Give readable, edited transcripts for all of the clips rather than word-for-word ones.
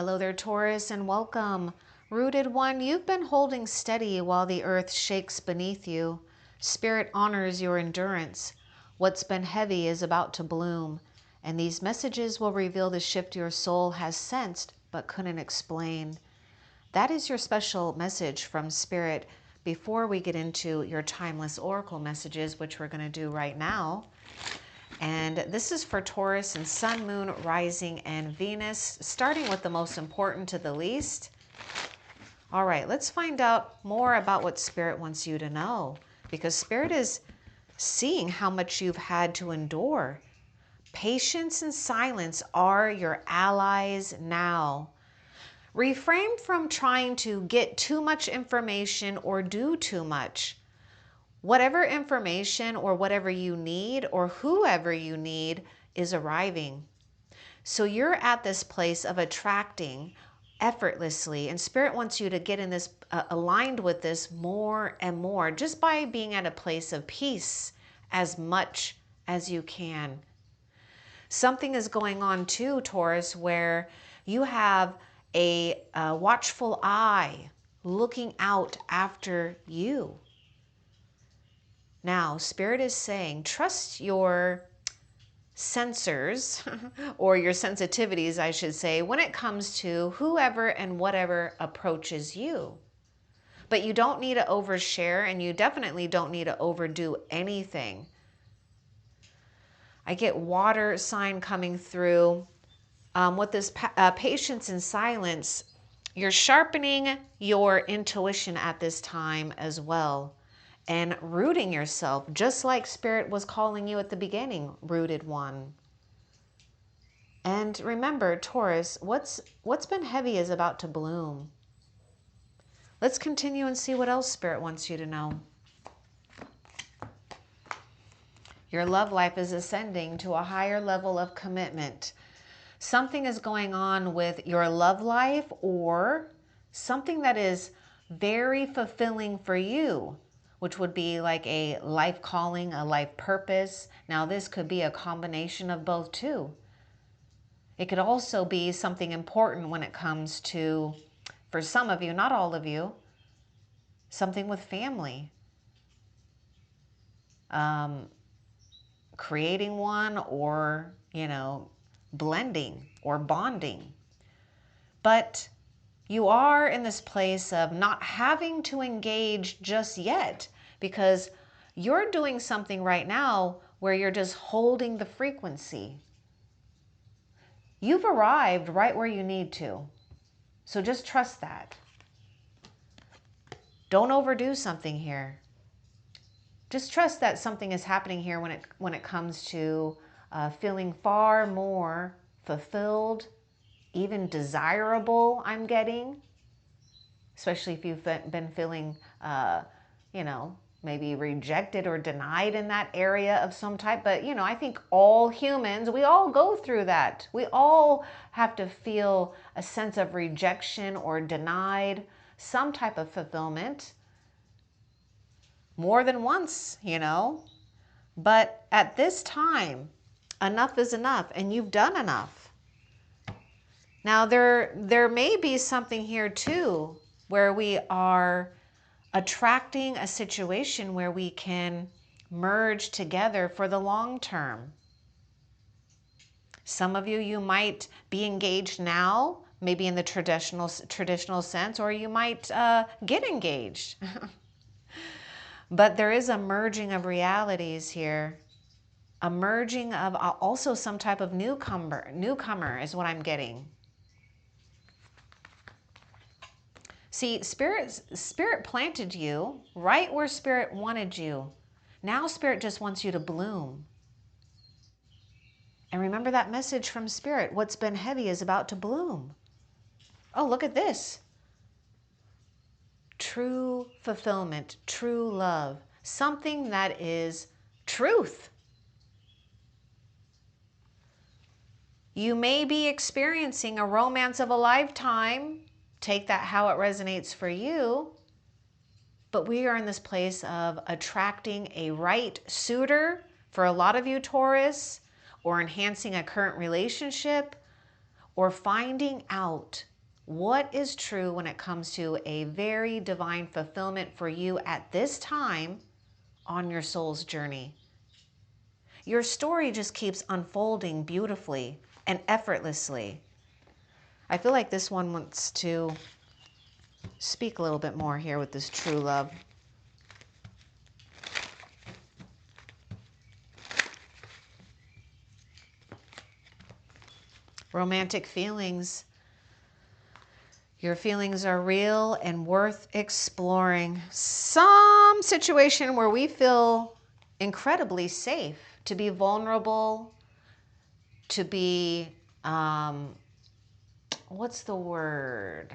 Hello there, Taurus, and welcome. Rooted One, you've been holding steady while the earth shakes beneath you. Spirit honors your endurance. What's been heavy is about to bloom, and these messages will reveal the shift your soul has sensed but couldn't explain. That is your special message from Spirit before we get into your timeless oracle messages, which we're going to do right now. And this is for Taurus and Sun, Moon, Rising, and Venus, starting with the most important to the least. All right, let's find out more about what Spirit wants you to know, because Spirit is seeing how much you've had to endure. Patience and silence are your allies now. Refrain from trying to get too much information or do too much. Whatever information or whatever you need or whoever you need is arriving. So you're at this place of attracting effortlessly, and Spirit wants you to get in this aligned with this more and more, just by being at a place of peace as much as you can. Something is going on too, Taurus, where you have a watchful eye looking out after you. Now, Spirit is saying, trust your sensors or your sensitivities, I should say, when it comes to whoever and whatever approaches you. But you don't need to overshare, and you definitely don't need to overdo anything. I get water sign coming through. With this patience and silence, you're sharpening your intuition at this time as well. And rooting yourself, just like Spirit was calling you at the beginning, Rooted One. And remember, Taurus, what's been heavy is about to bloom. Let's continue and see what else Spirit wants you to know. Your love life is ascending to a higher level of commitment. Something is going on with your love life, or something that is very fulfilling for you, which would be like a life calling, a life purpose. Now, this could be a combination of both too. It could also be something important when it comes to, for some of you, not all of you, something with family. Creating one, or, blending or bonding. But you are in this place of not having to engage just yet, because you're doing something right now where you're just holding the frequency. You've arrived right where you need to. So just trust that. Don't overdo something here. Just trust that something is happening here when it comes to feeling far more fulfilled, even desirable, I'm getting. Especially if you've been feeling, maybe rejected or denied in that area of some type. But, I think all humans, we all go through that. We all have to feel a sense of rejection or denied, some type of fulfillment. More than once, But at this time, enough is enough, and you've done enough. Now, there may be something here too, where we are attracting a situation where we can merge together for the long term. Some of you might be engaged now, maybe in the traditional sense, or you might get engaged. But there is a merging of realities here. A merging of also some type of newcomer is what I'm getting. See, Spirit planted you right where Spirit wanted you. Now Spirit just wants you to bloom. And remember that message from Spirit. What's been heavy is about to bloom. Oh, look at this. True fulfillment, true love, something that is truth. You may be experiencing a romance of a lifetime. Take that how it resonates for you. But we are in this place of attracting a right suitor for a lot of you, Taurus, or enhancing a current relationship, or finding out what is true when it comes to a very divine fulfillment for you at this time on your soul's journey. Your story just keeps unfolding beautifully and effortlessly. I feel like this one wants to speak a little bit more here with this true love. Romantic feelings. Your feelings are real and worth exploring. Some situation where we feel incredibly safe to be vulnerable, to be, what's the word?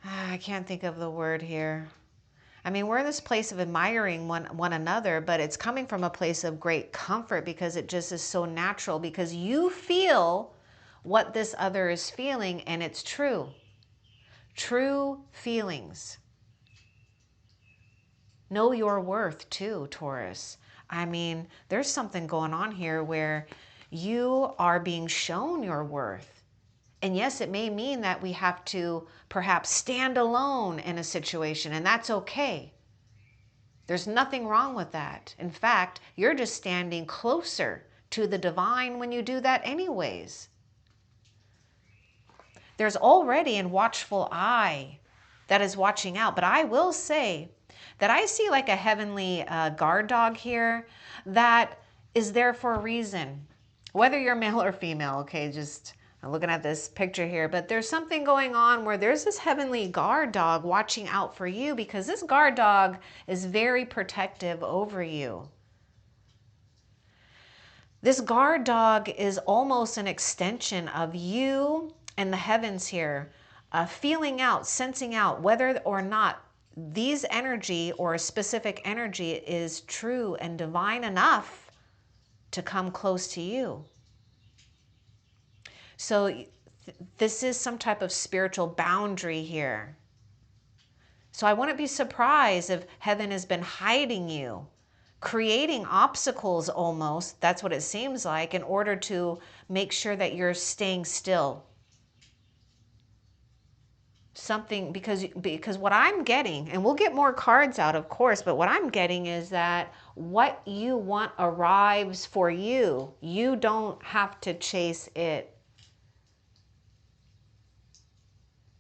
I can't think of the word here. I mean, we're in this place of admiring one another, but it's coming from a place of great comfort because it just is so natural, because you feel what this other is feeling, and it's true. True feelings. Know your worth too, Taurus. I mean, there's something going on here where you are being shown your worth. And yes, it may mean that we have to perhaps stand alone in a situation, and that's okay. There's nothing wrong with that. In fact, you're just standing closer to the divine when you do that anyways. There's already a watchful eye that is watching out. But I will say that I see like a heavenly guard dog here that is there for a reason. Whether you're male or female, okay, just I'm looking at this picture here, but there's something going on where there's this heavenly guard dog watching out for you, because this guard dog is very protective over you. This guard dog is almost an extension of you and the heavens here, feeling out, sensing out whether or not these energy or a specific energy is true and divine enough to come close to you. So this is some type of spiritual boundary here. So I wouldn't be surprised if heaven has been hiding you, creating obstacles almost, that's what it seems like, in order to make sure that you're staying still. Something, because what I'm getting, and we'll get more cards out of course, but what I'm getting is that what you want arrives for you. You don't have to chase it.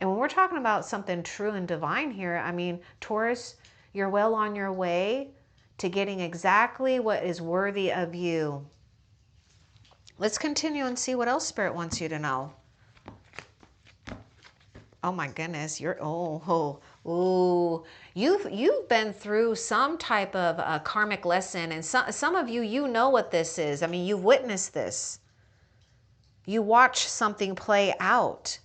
And when we're talking about something true and divine here, I mean, Taurus, you're well on your way to getting exactly what is worthy of you. Let's continue and see what else Spirit wants you to know. Oh my goodness, you've been through some type of a karmic lesson, and some of you know what this is. I mean, you've witnessed this. You watch something play out.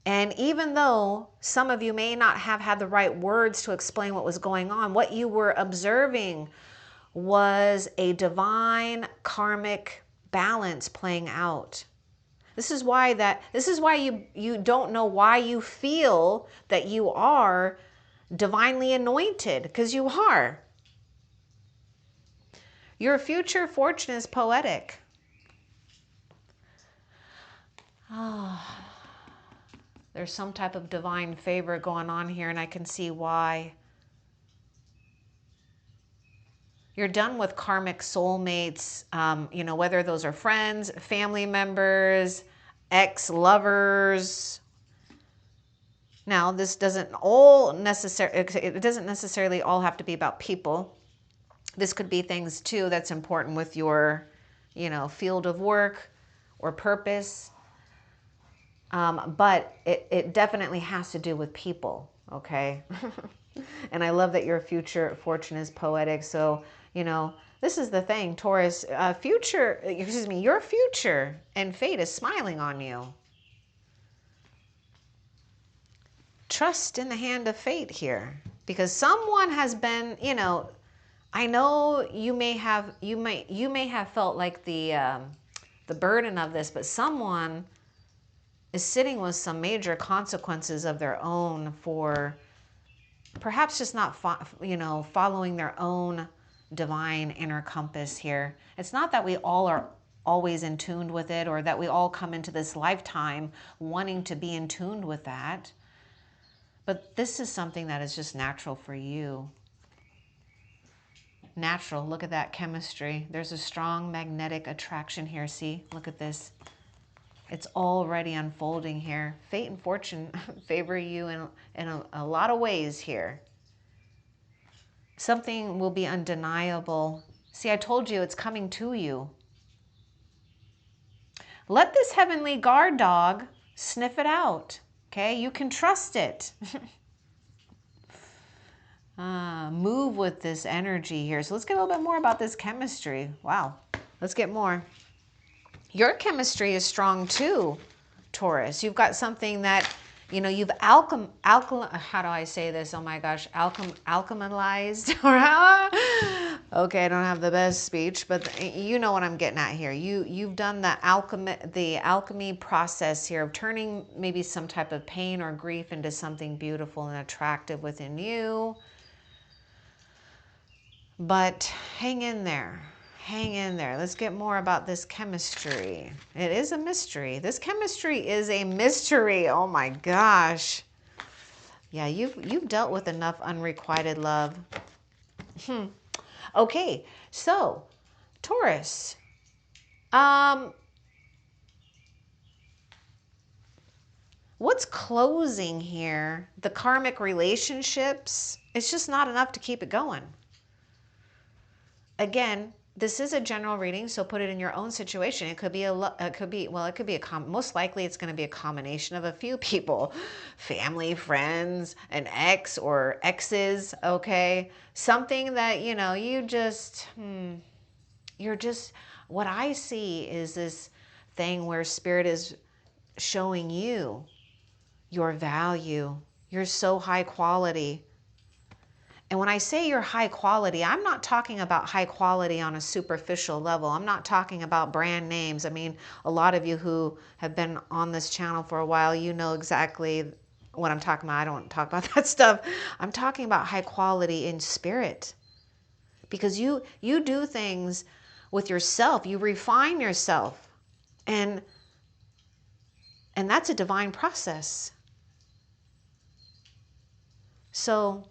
And even though some of you may not have had the right words to explain what was going on, what you were observing was a divine karmic balance playing out. This is why you don't know why you feel that you are divinely anointed, because you are. Your future fortune is poetic. Oh. There's some type of divine favor going on here, and I can see why. You're done with karmic soulmates, whether those are friends, family members, ex-lovers. Now, this doesn't necessarily all have to be about people. This could be things too that's important with your, field of work or purpose. But it definitely has to do with people, okay? And I love that your future fortune is poetic. So, this is the thing, Taurus, your future and fate is smiling on you. Trust in the hand of fate here, because someone has been, I know you may have felt like the burden of this, but someone is sitting with some major consequences of their own for perhaps just not, following their own divine inner compass here. It's not that we all are always in tune with it, or that we all come into this lifetime wanting to be in tune with that. But this is something that is just natural for you. Natural. Look at that chemistry. There's a strong magnetic attraction here. See, look at this. It's already unfolding here. Fate and fortune favor you in a lot of ways here. Something will be undeniable. See, I told you it's coming to you. Let this heavenly guard dog sniff it out. Okay, you can trust it. Move with this energy here. So let's get a little bit more about this chemistry. Wow, let's get more. Your chemistry is strong too, Taurus. You've got something that, you know, you've how do I say this? Oh my gosh, alchemized. Okay, I don't have the best speech, but you know what I'm getting at here. You've done the alchemy process here of turning maybe some type of pain or grief into something beautiful and attractive within you. But hang in there. Hang in there. Let's get more about this chemistry. It is a mystery. This chemistry is a mystery. Oh my gosh. Yeah, you've dealt with enough unrequited love. Okay, so Taurus. What's closing here? The karmic relationships. It's just not enough to keep it going. Again, this is a general reading, so put it in your own situation. It could be most likely it's going to be a combination of a few people, family, friends, an ex or exes. Okay, something that what I see is this thing where spirit is showing you your value. You're so high quality. And when I say you're high quality, I'm not talking about high quality on a superficial level. I'm not talking about brand names. I mean, a lot of you who have been on this channel for a while, you know exactly what I'm talking about. I don't talk about that stuff. I'm talking about high quality in spirit. Because you do things with yourself. You refine yourself. And that's a divine process. So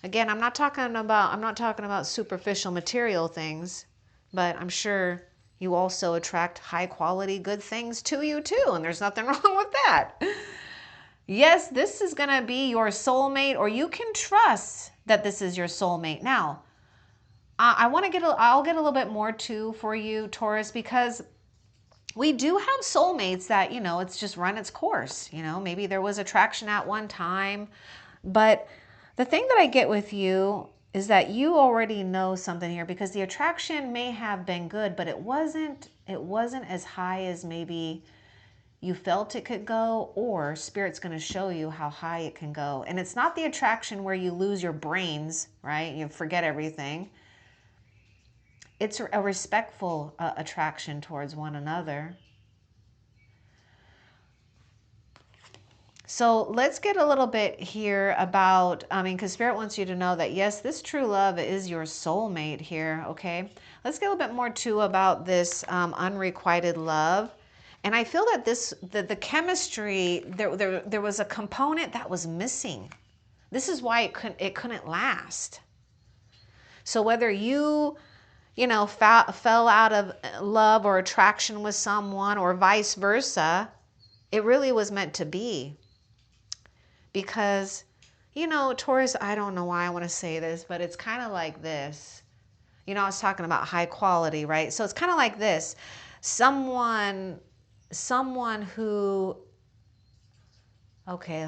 again, I'm not talking about superficial material things, but I'm sure you also attract high quality good things to you too, and there's nothing wrong with that. Yes, this is going to be your soulmate, or you can trust that this is your soulmate. Now, I'll get a little bit more too for you, Taurus, because we do have soulmates that, it's just run its course. Maybe there was attraction at one time, but the thing that I get with you is that you already know something here, because the attraction may have been good, but it wasn't as high as maybe you felt it could go, or spirit's going to show you how high it can go. And it's not the attraction where you lose your brains, right? You forget everything. It's a respectful attraction towards one another. So let's get a little bit here about, because Spirit wants you to know that, yes, this true love is your soulmate here, okay? Let's get a little bit more, too, about this unrequited love. And I feel that the chemistry, there was a component that was missing. This is why it couldn't last. So whether you fell out of love or attraction with someone, or vice versa, it really was meant to be. Because, Taurus, I don't know why I want to say this, but it's kind of like this. I was talking about high quality, right? So it's kind of like this. Someone who, okay,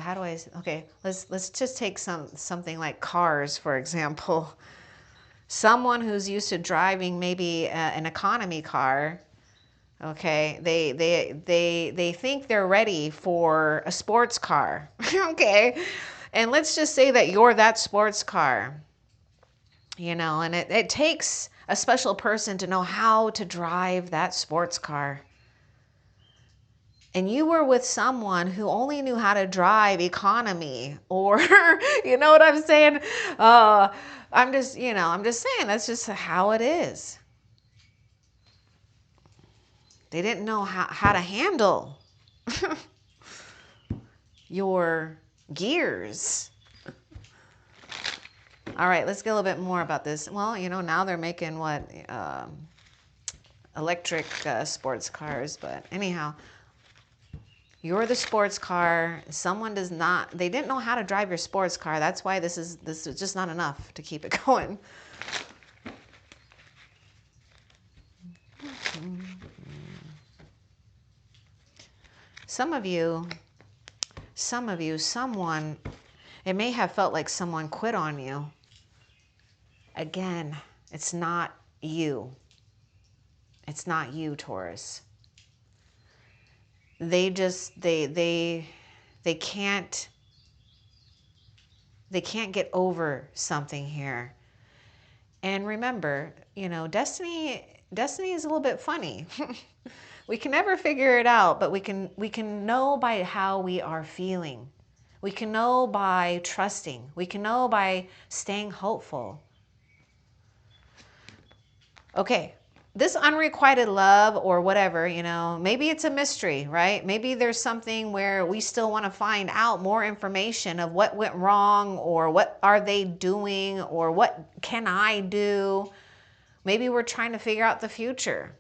let's just take something like cars, for example. Someone who's used to driving maybe an economy car, okay, they think they're ready for a sports car. Okay, and let's just say that you're that sports car, and it takes a special person to know how to drive that sports car. And you were with someone who only knew how to drive economy, or you know what I'm saying? I'm just saying that's just how it is. They didn't know how to handle your gears. All right, let's get a little bit more about this. Well, you know, now they're making what? Electric sports cars. But anyhow, you're the sports car. Someone does not, they didn't know how to drive your sports car. That's why this is just not enough to keep it going. Someone, it may have felt like someone quit on you. Again, it's not you. It's not you, Taurus. They can't get over something here. And remember, you know, destiny is a little bit funny. We can never figure it out, but we can know by how we are feeling. We can know by trusting. We can know by staying hopeful. Okay, this unrequited love or whatever, you know, maybe it's a mystery, right? Maybe there's something where we still want to find out more information of what went wrong, or what are they doing, or what can I do? Maybe we're trying to figure out the future.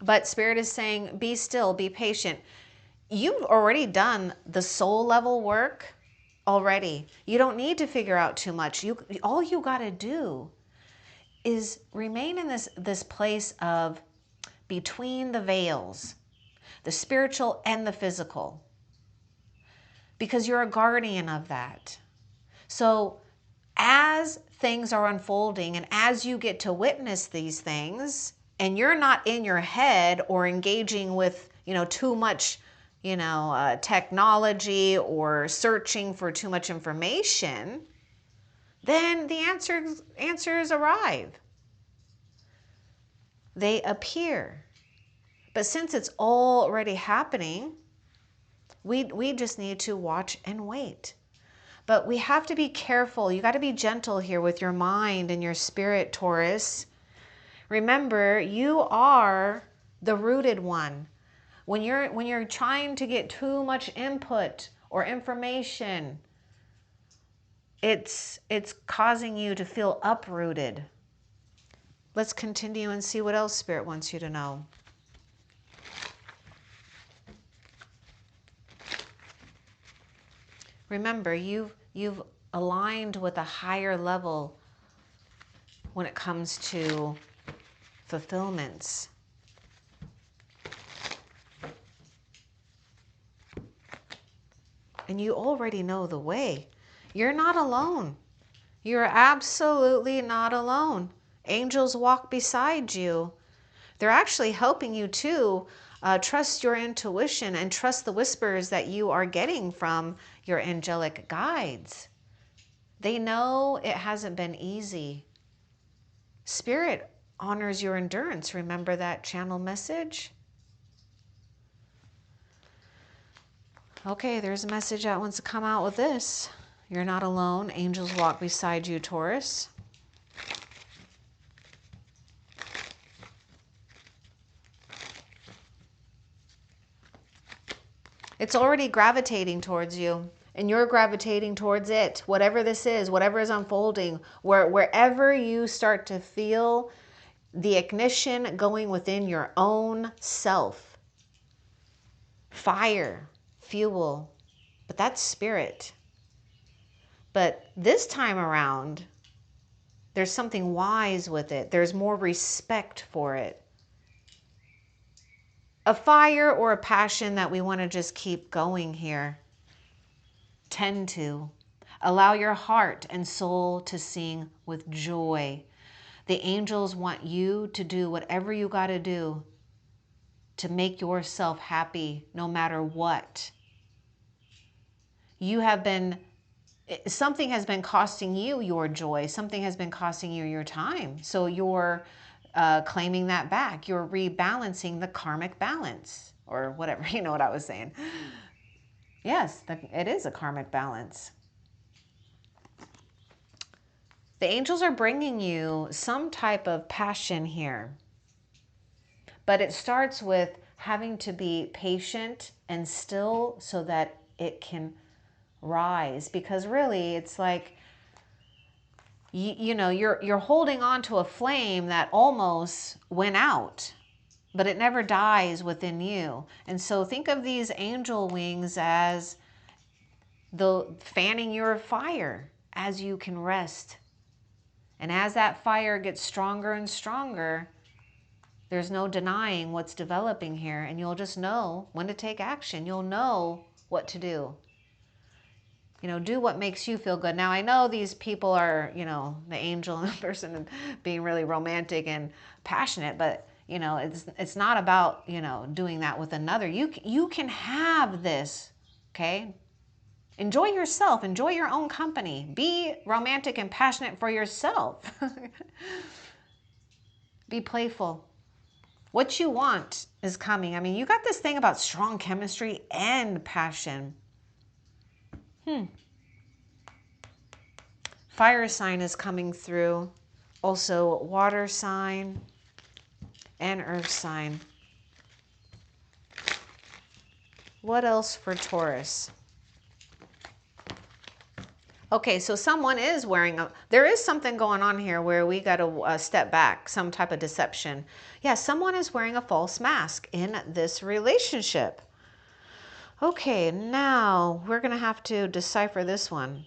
But Spirit is saying, be still, be patient. You've already done the soul level work already. You don't need to figure out too much. All you got to do is remain in this place of between the veils, the spiritual and the physical, because you're a guardian of that. So as things are unfolding and as you get to witness these things, and you're not in your head or engaging with, you know, too much, you know, technology or searching for too much information, then the answers arrive. They appear. But since it's already happening, we just need to watch and wait. But we have to be careful. You got to be gentle here with your mind and your spirit, Taurus. Remember, you are the rooted one. When you're trying to get too much input or information, it's causing you to feel uprooted. Let's continue and see what else Spirit wants you to know. Remember, you've aligned with a higher level when it comes to fulfillments. And you already know the way. You're not alone. You're absolutely not alone. Angels walk beside you. They're actually helping you to trust your intuition and trust the whispers that you are getting from your angelic guides. They know it hasn't been easy. Spirit honors your endurance. Remember that channel message? Okay, there's a message that wants to come out with this. You're not alone. Angels walk beside you, Taurus. It's already gravitating towards you, and you're gravitating towards it. Whatever this is, whatever is unfolding, wherever you start to feel the ignition going within your own self. Fire, fuel, but that's spirit. But this time around, there's something wise with it. There's more respect for it. A fire or a passion that we want to just keep going here. Tend to. Allow your heart and soul to sing with joy. The angels want you to do whatever you got to do to make yourself happy no matter what. You have been, something has been costing you your joy. Something has been costing you your time. So you're claiming that back. You're rebalancing the karmic balance or whatever. You know what I was saying. Yes, it is a karmic balance. The angels are bringing you some type of passion here. But it starts with having to be patient and still so that it can rise. Because really, it's like, you know, you're holding on to a flame that almost went out, but it never dies within you. And so think of these angel wings as the fanning your fire as you can rest. And as that fire gets stronger and stronger, there's no denying what's developing here, and you'll just know when to take action. You'll know what to do. You know, do what makes you feel good. Now, I know these people are, you know, the angel and the person being really romantic and passionate, but, you know, it's not about, you know, doing that with another. You can have this, okay? Enjoy yourself. Enjoy your own company. Be romantic and passionate for yourself. Be playful. What you want is coming. I mean, you got this thing about strong chemistry and passion. Fire sign is coming through. Also, water sign and earth sign. What else for Taurus? Okay, so someone is wearing there is something going on here where we got to step back, some type of deception. Yeah, someone is wearing a false mask in this relationship. Okay, now we're going to have to decipher this one.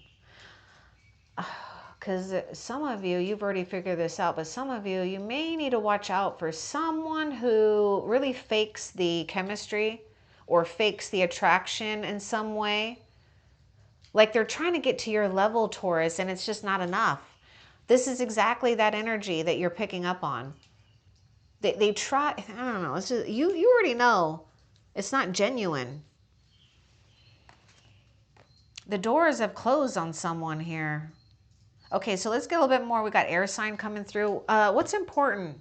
Because some of you, you've already figured this out, but some of you, you may need to watch out for someone who really fakes the chemistry or fakes the attraction in some way. Like they're trying to get to your level, Taurus, and it's just not enough. This is exactly that energy that you're picking up on. They try, I don't know, it's just, you already know it's not genuine. The doors have closed on someone here. Okay, so let's get a little bit more. We got air sign coming through. What's important?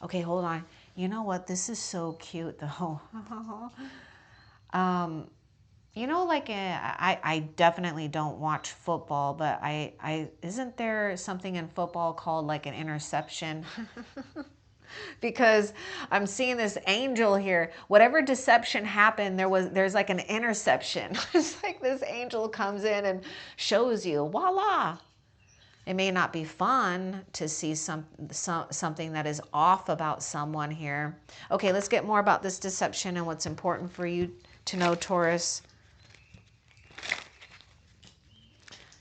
Okay, hold on. You know what? This is so cute, though. You know, like I definitely don't watch football, but I isn't there something in football called like an interception? Because I'm seeing this angel here. Whatever deception happened, there's like an interception. It's like this angel comes in and shows you, voila. It may not be fun to see something that is off about someone here. Okay, let's get more about this deception and what's important for you to know, Taurus.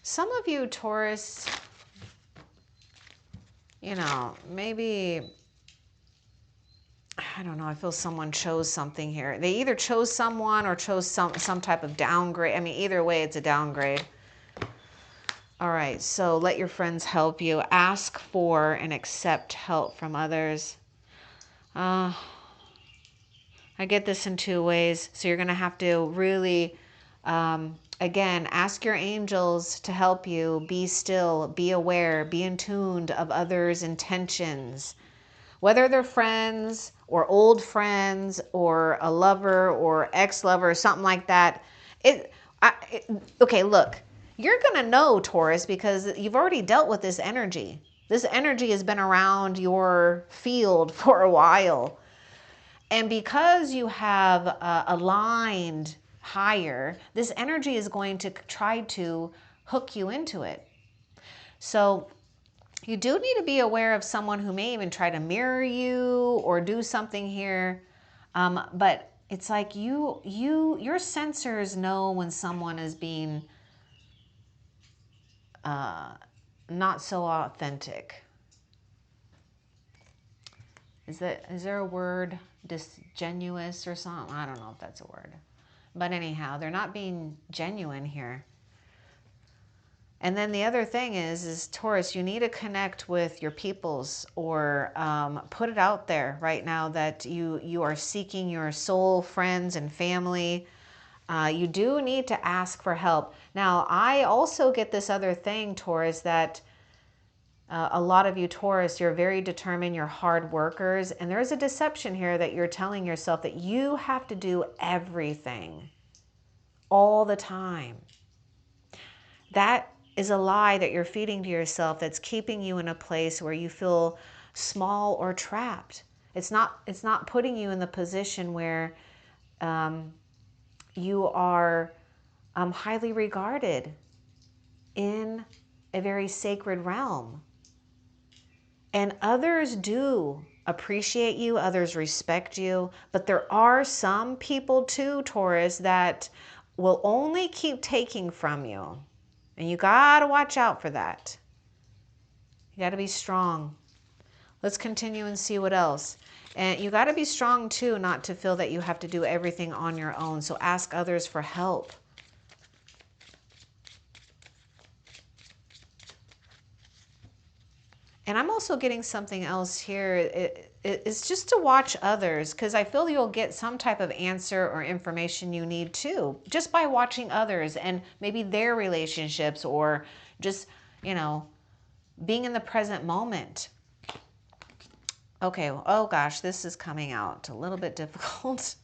Some of you, Taurus, you know, maybe, I don't know, I feel someone chose something here. They either chose someone or chose some type of downgrade. I mean, either way, it's a downgrade. All right, so let your friends help you. Ask for and accept help from others. I get this in two ways. So you're going to have to really, again, ask your angels to help you. Be still, be aware, be in tune of others' intentions. Whether they're friends or old friends or a lover or ex-lover or something like that. Okay, look. You're going to know, Taurus, because you've already dealt with this energy. This energy has been around your field for a while. And because you have aligned higher, this energy is going to try to hook you into it. So you do need to be aware of someone who may even try to mirror you or do something here. But it's like your sensors know when someone is being not so authentic. Is there a word, disingenuous or something? I don't know if that's a word. But anyhow, they're not being genuine here. And then the other thing is Taurus, you need to connect with your peoples or put it out there right now that you are seeking your soul friends and family. You do need to ask for help. Now, I also get this other thing, Taurus, that a lot of you Taurus, you're very determined, you're hard workers, and there's a deception here that you're telling yourself that you have to do everything all the time. That is a lie that you're feeding to yourself that's keeping you in a place where you feel small or trapped. It's not putting you in the position where you are highly regarded in a very sacred realm. And others do appreciate you, others respect you, but there are some people too, Taurus, that will only keep taking from you. And you gotta watch out for that. You gotta be strong. Let's continue and see what else. And you gotta be strong too, not to feel that you have to do everything on your own. So ask others for help. And I'm also getting something else here. It's just to watch others, because I feel you'll get some type of answer or information you need too, just by watching others and maybe their relationships, or just, you know, being in the present moment. Okay, oh gosh, this is coming out a little bit difficult.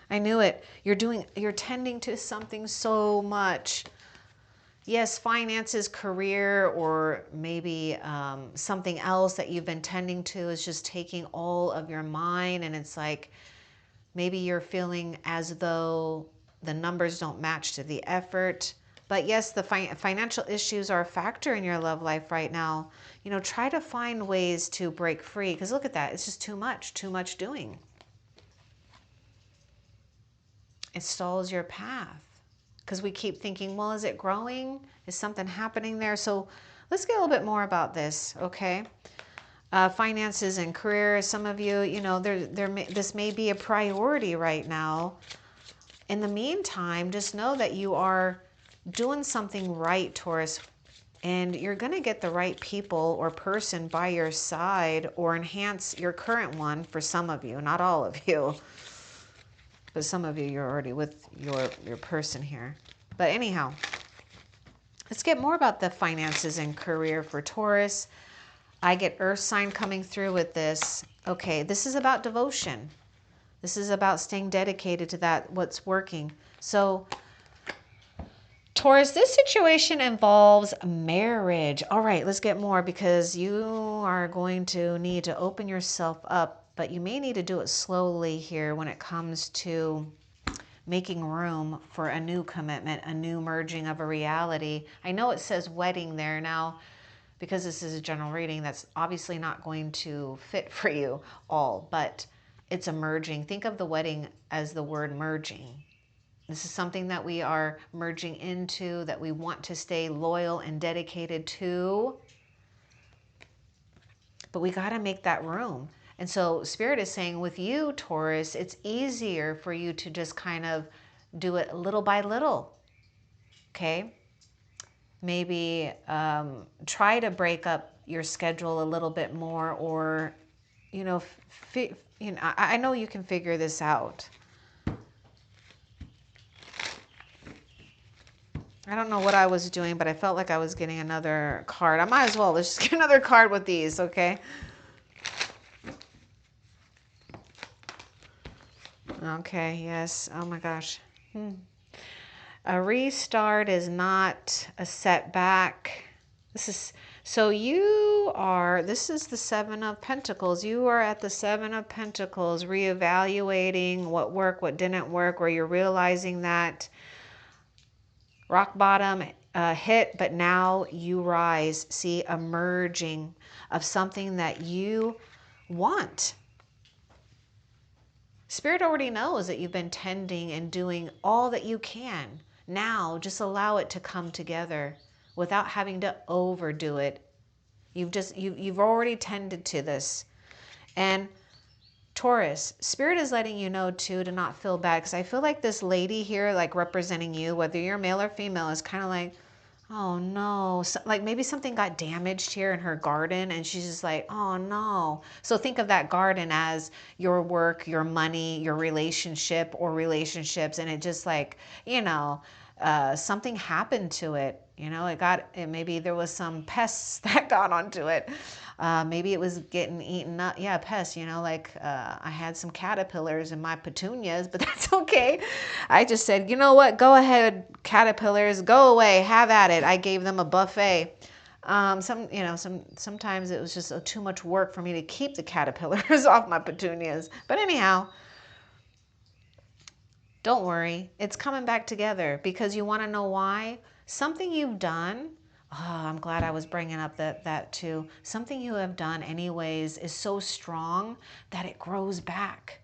I knew it. You're tending to something so much. Yes, finances, career, or maybe something else that you've been tending to is just taking all of your mind. And it's like maybe you're feeling as though the numbers don't match to the effort. But yes, the financial issues are a factor in your love life right now. You know, try to find ways to break free, because look at that. It's just too much doing. It stalls your path. Because we keep thinking, well, is it growing? Is something happening there? So let's get a little bit more about this, okay? Finances and career. Some of you, you know, this may be a priority right now. In the meantime, just know that you are doing something right, Taurus, and you're going to get the right people or person by your side, or enhance your current one for some of you, not all of you. But some of you, you're already with your person here. But anyhow, let's get more about the finances and career for Taurus. I get earth sign coming through with this. Okay, this is about devotion. This is about staying dedicated to that, what's working. So Taurus, this situation involves marriage. All right, let's get more, because you are going to need to open yourself up, but you may need to do it slowly here when it comes to making room for a new commitment, a new merging of a reality. I know it says wedding there now, because this is a general reading, that's obviously not going to fit for you all, but it's a merging. Think of the wedding as the word merging. This is something that we are merging into, that we want to stay loyal and dedicated to. But we got to make that room. And so Spirit is saying with you, Taurus, it's easier for you to just kind of do it little by little. Okay? Maybe try to break up your schedule a little bit more, or, you know, I know you can figure this out. I don't know what I was doing, but I felt like I was getting another card. I might as well. Let's just get another card with these, okay? Okay, yes. Oh my gosh. A restart is not a setback. This is the Seven of Pentacles. You are at the Seven of Pentacles, reevaluating what worked, what didn't work, where you're realizing that rock bottom hit, but now you rise. See, a merging of something that you want. Spirit already knows that you've been tending and doing all that you can. Now, just allow it to come together without having to overdo it. You've already tended to this. And Taurus, Spirit is letting you know too to not feel bad, because I feel like this lady here, like representing you, whether you're male or female, is kind of like, oh no, so, like maybe something got damaged here in her garden, and she's just like, oh no. So think of that garden as your work, your money, your relationship or relationships, and it just like, you know, something happened to it. You know, maybe there was some pests that got onto it. Maybe it was getting eaten up. Yeah, pests, you know, like I had some caterpillars in my petunias, but that's okay. I just said, you know what, go ahead, caterpillars, go away, have at it. I gave them a buffet. Sometimes it was just too much work for me to keep the caterpillars off my petunias. But anyhow, don't worry. It's coming back together, because you want to know why? Something you've done. Oh, I'm glad I was bringing up that too. Something you have done anyways is so strong that it grows back.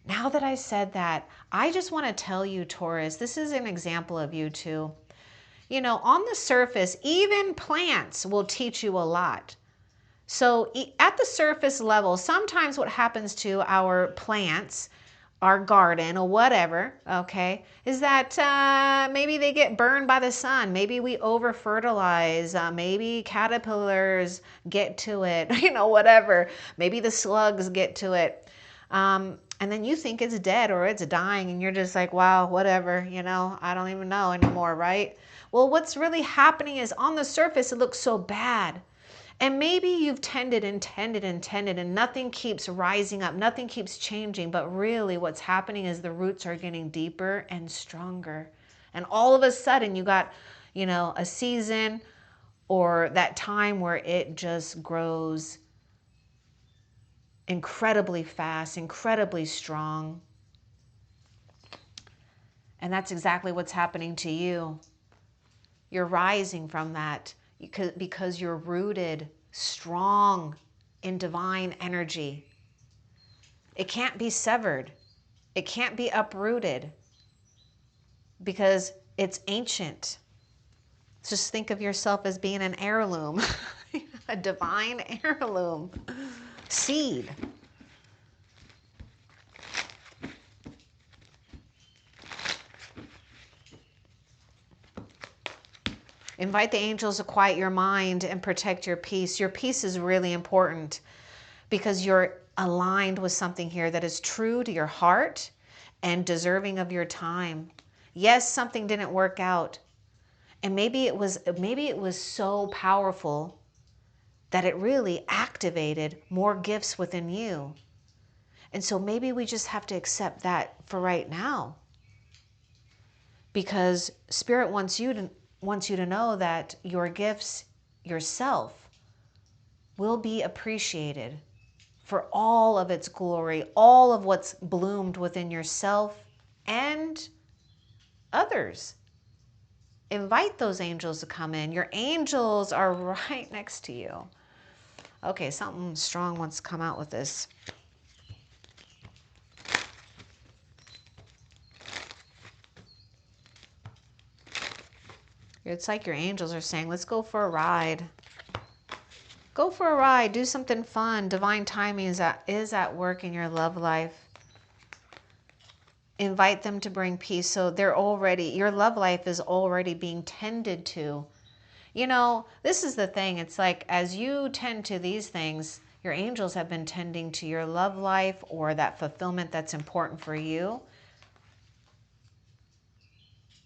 Now that I said that, I just want to tell you, Taurus, this is an example of you too. You know, on the surface, even plants will teach you a lot. So at the surface level, sometimes what happens to our plants, our garden or whatever, okay, is that maybe they get burned by the sun. Maybe we over fertilize. Maybe caterpillars get to it, you know, whatever. Maybe the slugs get to it. And then you think it's dead or it's dying, and you're just like, wow, whatever, you know, I don't even know anymore, right? Well, what's really happening is on the surface, it looks so bad. And maybe you've tended and tended and tended, and nothing keeps rising up, nothing keeps changing. But really what's happening is the roots are getting deeper and stronger. And all of a sudden you got, you know, a season or that time where it just grows incredibly fast, incredibly strong. And that's exactly what's happening to you. You're rising from that because you're rooted strong in divine energy. It can't be severed. It can't be uprooted because it's ancient. Just think of yourself as being an heirloom, a divine heirloom seed. Invite the angels to quiet your mind and protect your peace. Your peace is really important because you're aligned with something here that is true to your heart and deserving of your time. Yes, something didn't work out. And maybe it was so powerful that it really activated more gifts within you. And so maybe we just have to accept that for right now. Because Spirit wants you to know that your gifts yourself will be appreciated for all of its glory, all of what's bloomed within yourself and others. Invite those angels to come in. Your angels are right next to you. Okay, something strong wants to come out with this. It's like your angels are saying, let's go for a ride. Go for a ride. Do something fun. Divine timing is at work in your love life. Invite them to bring peace. So your love life is already being tended to. You know, this is the thing. It's like as you tend to these things, your angels have been tending to your love life or that fulfillment that's important for you.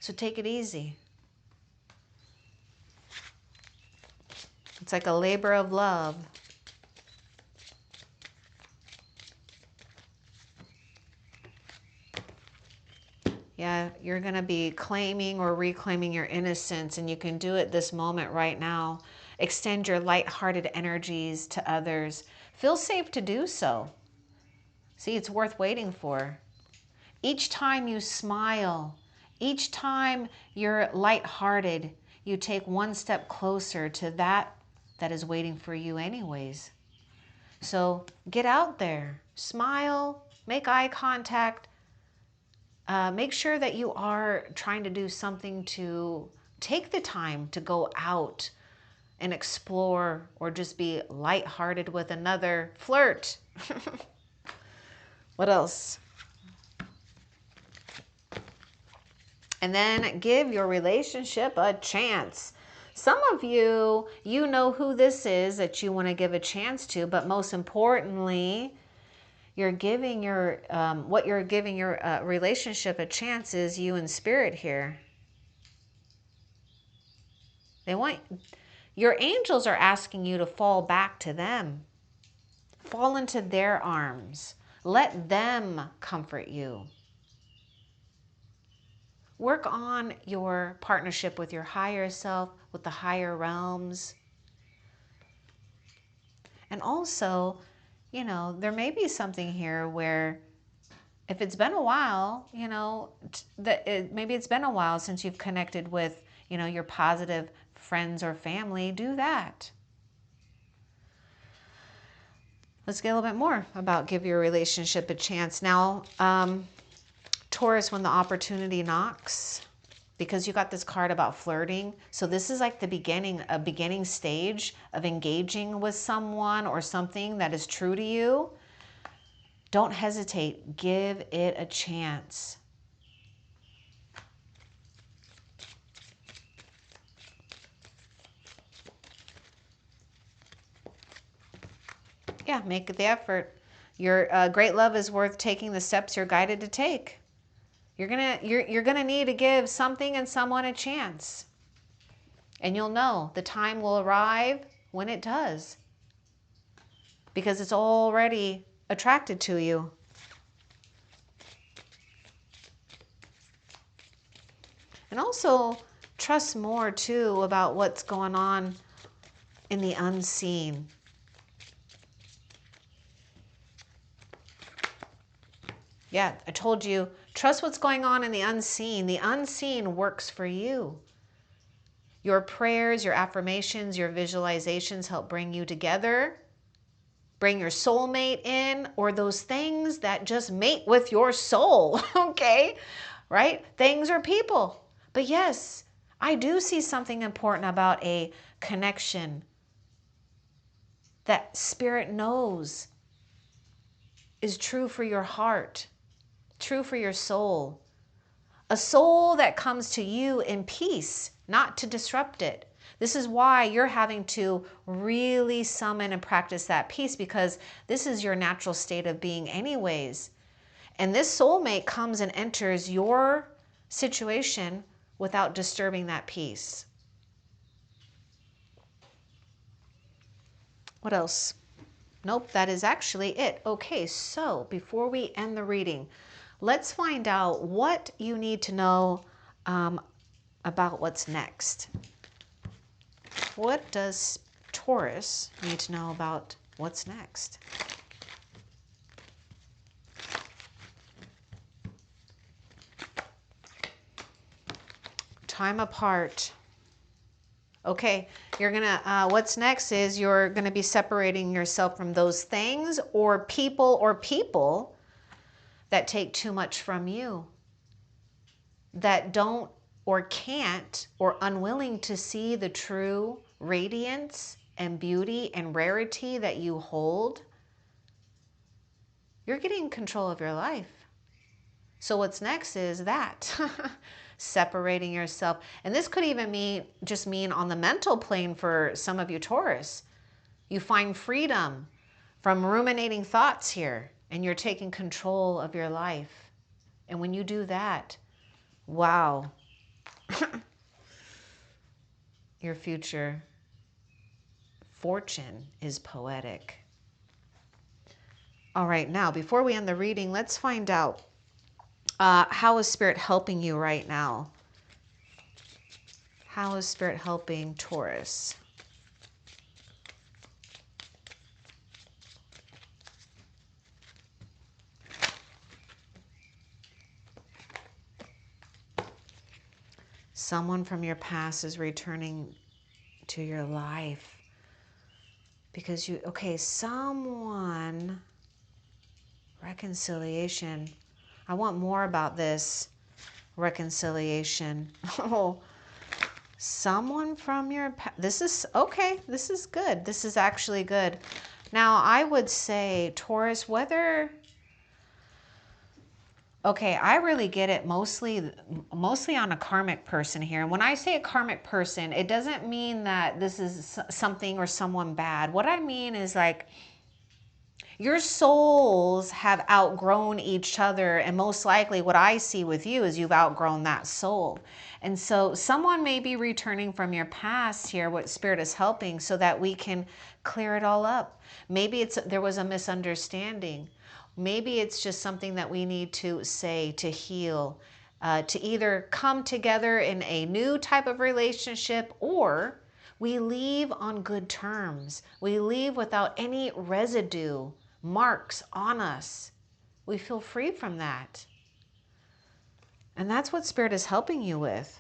So take it easy. It's like a labor of love. Yeah, you're going to be claiming or reclaiming your innocence, and you can do it this moment right now. Extend your light-hearted energies to others. Feel safe to do so. See, it's worth waiting for. Each time you smile, each time you're light-hearted, you take one step closer to that is waiting for you anyways. So get out there, smile, make eye contact. Make sure that you are trying to do something to take the time to go out and explore or just be lighthearted with another. Flirt. What else? And then give your relationship a chance. Some of you, you know who this is that you want to give a chance to, but most importantly, you're giving your relationship a chance is you and Spirit here. Your angels are asking you to fall back to them. Fall into their arms. Let them comfort you. work on your partnership with your higher self, with the higher realms. And also, you know, there may be something here where if it's been a while, you know, maybe it's been a while since you've connected with, you know, your positive friends or family, do that. Let's get a little bit more about give your relationship a chance. Now, Taurus, when the opportunity knocks, because you got this card about flirting. So this is like the beginning, a beginning stage of engaging with someone or something that is true to you. Don't hesitate. Give it a chance. Yeah, make the effort. Your great love is worth taking the steps you're guided to take. You're gonna need to give something and someone a chance. And you'll know the time will arrive when it does. Because it's already attracted to you. And also trust more too about what's going on in the unseen. Yeah, I told you, trust what's going on in the unseen. The unseen works for you. Your prayers, your affirmations, your visualizations help bring you together, bring your soulmate in, or those things that just mate with your soul, okay? Right? Things or people. But yes, I do see something important about a connection that spirit knows is true for your heart, true for your soul. A soul that comes to you in peace, not to disrupt it. This is why you're having to really summon and practice that peace, because this is your natural state of being anyways. And this soulmate comes and enters your situation without disturbing that peace. What else? Nope, that is actually it. Okay, so before we end the reading, let's find out what you need to know about what's next. What does Taurus need to know about what's next? Time apart. Okay, you're gonna, what's next is you're gonna be separating yourself from those things or people that take too much from you, that don't or can't or unwilling to see the true radiance and beauty and rarity that you hold. You're getting control of your life. So what's next is that. Separating yourself. And this could even just mean on the mental plane for some of you Taurus. You find freedom from ruminating thoughts here, and you're taking control of your life. And when you do that, wow, your future fortune is poetic. All right, now before we end the reading, let's find out how is Spirit helping you right now? How is Spirit helping Taurus? Someone from your past is returning to your life. Because someone, reconciliation. I want more about this reconciliation. Oh, someone from your past. This is, okay, this is good. This is actually good. Now, I would say, Taurus, okay, I really get it mostly on a karmic person here. And when I say a karmic person, it doesn't mean that this is something or someone bad. What I mean is like, your souls have outgrown each other, and most likely what I see with you is you've outgrown that soul. And so someone may be returning from your past here, what Spirit is helping, so that we can clear it all up. Maybe there was a misunderstanding. Maybe it's just something that we need to say to heal. to either come together in a new type of relationship, or we leave on good terms. We leave without any residue, marks on us. We feel free from that. And that's what Spirit is helping you with.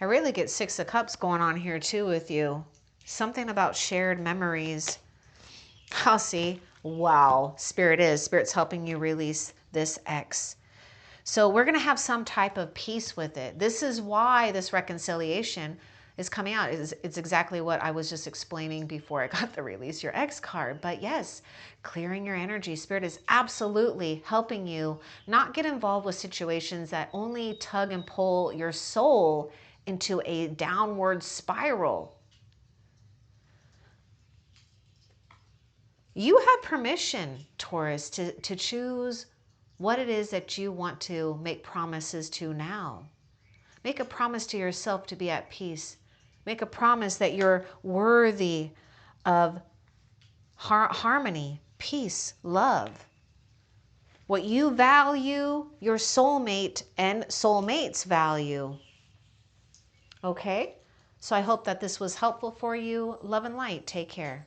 I really get Six of Cups going on here too with you. Something about shared memories. I'll see. Wow, Spirit's helping you release this X. So we're going to have some type of peace with it. This is why this reconciliation is coming out. It's exactly what I was just explaining before I got the release your X card. But yes, clearing your energy. Spirit is absolutely helping you not get involved with situations that only tug and pull your soul into a downward spiral. You have permission, Taurus, to choose what it is that you want to make promises to now. Make a promise to yourself to be at peace. Make a promise that you're worthy of harmony, peace, love. What you value, your soulmate and soulmates value. Okay? So I hope that this was helpful for you. Love and light. Take care.